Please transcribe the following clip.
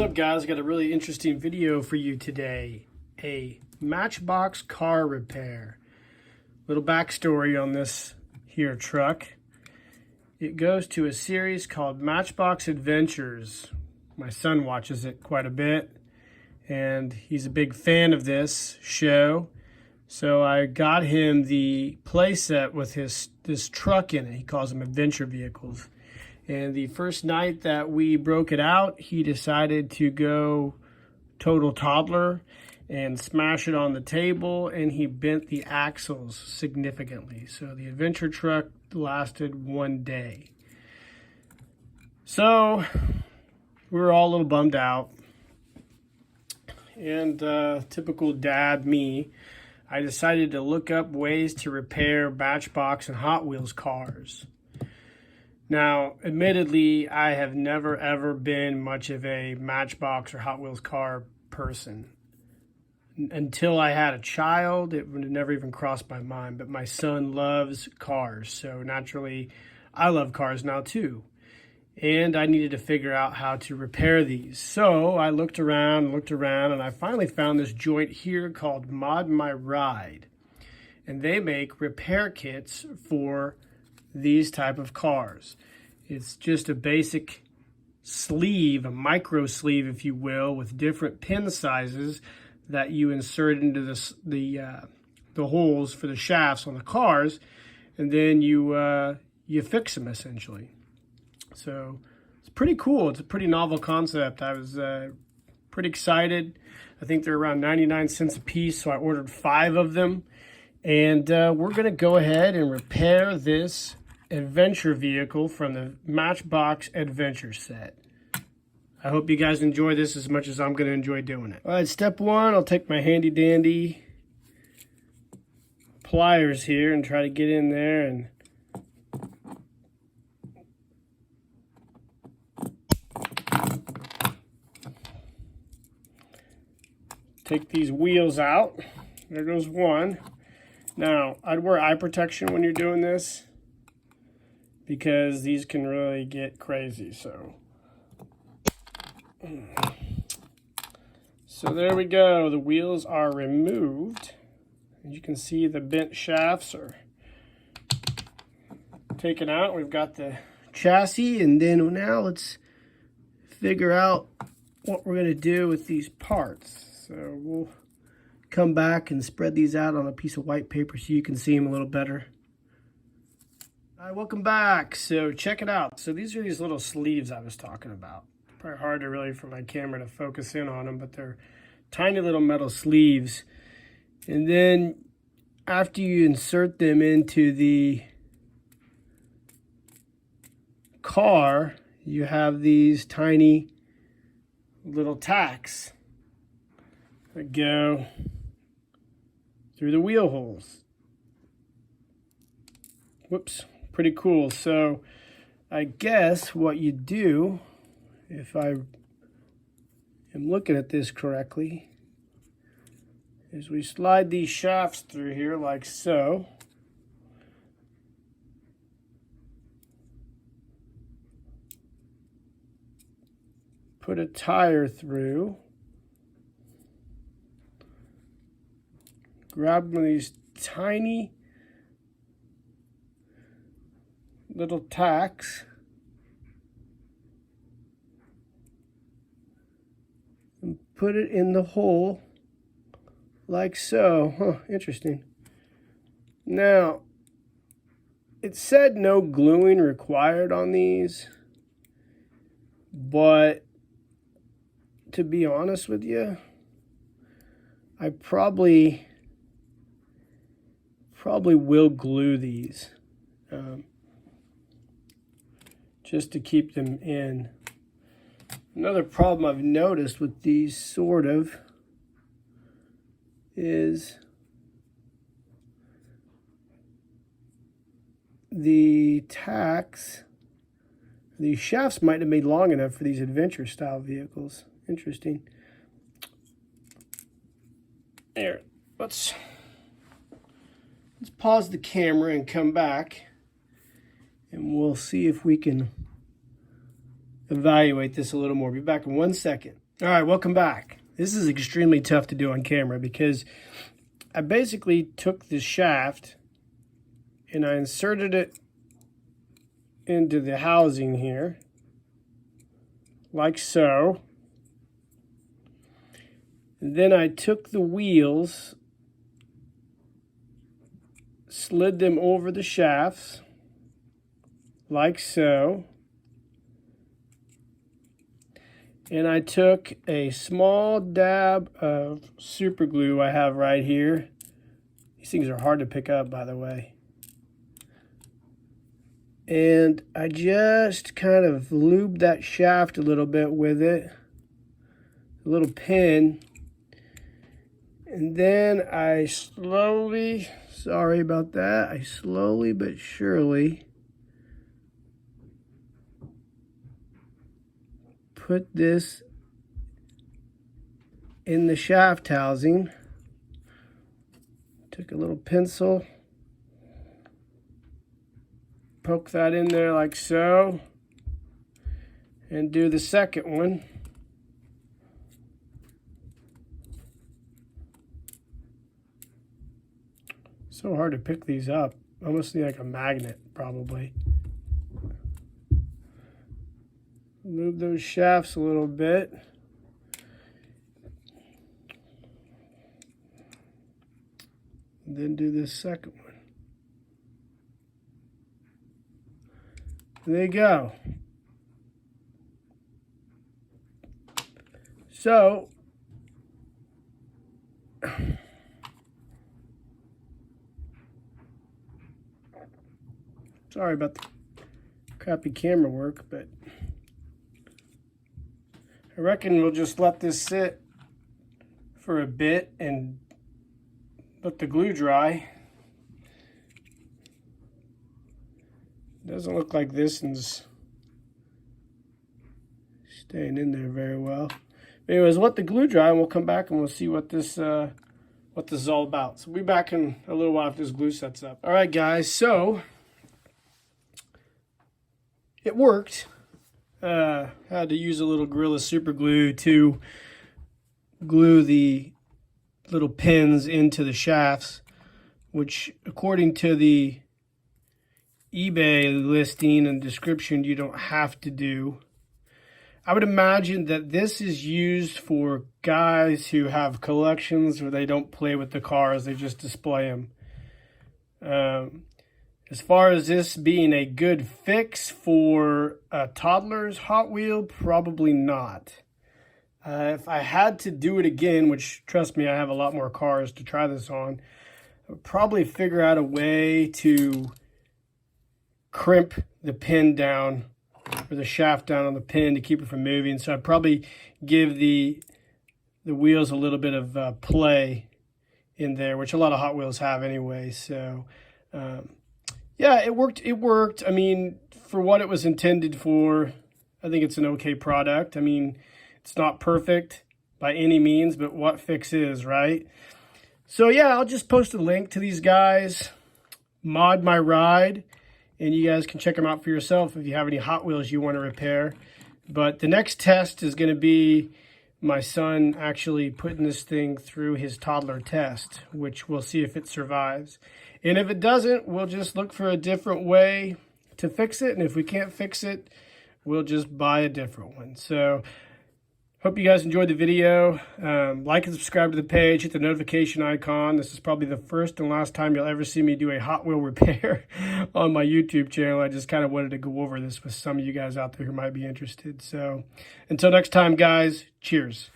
What's up, guys? Got a really interesting video for you today. A Matchbox car repair. Little backstory on this here truck. It goes to a series called Matchbox Adventures. My son watches it quite a bit, and he's a big fan of this show. So I got him the playset with this truck in it. He calls them adventure vehicles. And the first night that we broke it out, he decided to go total toddler and smash it on the table, and he bent the axles significantly. So the adventure truck lasted one day. So we were all a little bummed out. And typical dad me, I decided to look up ways to repair Matchbox and Hot Wheels cars. Now, admittedly, I have never ever been much of a Matchbox or Hot Wheels car person. Until I had a child, it would have never even crossed my mind. But my son loves cars, so naturally, I love cars now too. And I needed to figure out how to repair these. So I looked around, and I finally found this joint here called Mod My Ride. And they make repair kits for these type of cars. It's just a basic sleeve, a micro sleeve, if you will, with different pin sizes that you insert into the holes for the shafts on the cars, and then you fix them essentially. So it's pretty cool. It's a pretty novel concept. I was pretty excited. I think they're around 99 cents a piece, so I ordered 5 of them. And we're going to go ahead and repair this adventure vehicle from the Matchbox Adventure set. I hope you guys enjoy this as much as I'm going to enjoy doing it. All right, step 1, I'll take my handy dandy pliers here and try to get in there and take these wheels out. There goes one. Now, I'd wear eye protection when you're doing this because these can really get crazy. So there we go. The wheels are removed. As you can see, the bent shafts are taken out. We've got the chassis, and then now let's figure out what we're going to do with these parts. So we'll come back and spread these out on a piece of white paper so you can see them a little better. All right, welcome back. So check it out. So these are these little sleeves I was talking about. Probably hard to really for my camera to focus in on them, but they're tiny little metal sleeves. And then after you insert them into the car, you have these tiny little tacks that go through the wheel holes. Whoops, pretty cool. So I guess what you do, if I am looking at this correctly, is we slide these shafts through here like so. Put a tire through. Grab one of these tiny little tacks and put it in the hole like so. Huh, interesting. Now, it said no gluing required on these, but to be honest with you, I probably will glue these just to keep them in. Another problem I've noticed with these sort of is the tacks. These shafts might have made long enough for these adventure style vehicles. Interesting. There, let's pause the camera and come back, and we'll see if we can evaluate this a little more. Be back in 1 second. All right, welcome back. This is extremely tough to do on camera because I basically took the shaft and I inserted it into the housing here, like so. And then I took the wheels, slid them over the shafts, like so. And I took a small dab of super glue I have right here. These things are hard to pick up, by the way. And I just kind of lubed that shaft a little bit with it. A little pin. And then I slowly, sorry about that, I slowly but surely put this in the shaft housing. Took a little pencil, poke that in there like so, and do the second one. So hard to pick these up. Almost like a magnet, probably. Move those shafts a little bit. And then do this second one. There you go. So, sorry about the crappy camera work, but I reckon we'll just let this sit for a bit and let the glue dry. Doesn't look like this one's staying in there very well. Anyways, let the glue dry and we'll come back and we'll see what this is all about. So we'll be back in a little while after this glue sets up. All right, guys, so it worked. Had to use a little Gorilla Super Glue to glue the little pins into the shafts, which according to the eBay listing and description, you don't have to do. I would imagine that this is used for guys who have collections where they don't play with the cars, they just display them. As far as this being a good fix for a toddler's Hot Wheel, probably not. If I had to do it again, which trust me, I have a lot more cars to try this on, I would probably figure out a way to crimp the pin down or the shaft down on the pin to keep it from moving. So I'd probably give the wheels a little bit of play in there, which a lot of Hot Wheels have anyway. So yeah, it worked. It worked. I mean, for what it was intended for, I think it's an okay product. I mean, it's not perfect by any means, but what fix is, right? So yeah, I'll just post a link to these guys, Mod My Ride, and you guys can check them out for yourself if you have any Hot Wheels you want to repair. But the next test is going to be my son actually putting this thing through his toddler test, which we'll see if it survives. And if it doesn't, we'll just look for a different way to fix it. And if we can't fix it, we'll just buy a different one. So hope you guys enjoyed the video. Like and subscribe to the page. Hit the notification icon. This is probably the first and last time you'll ever see me do a Hot Wheel repair on my YouTube channel. I just kind of wanted to go over this with some of you guys out there who might be interested. So until next time, guys, cheers.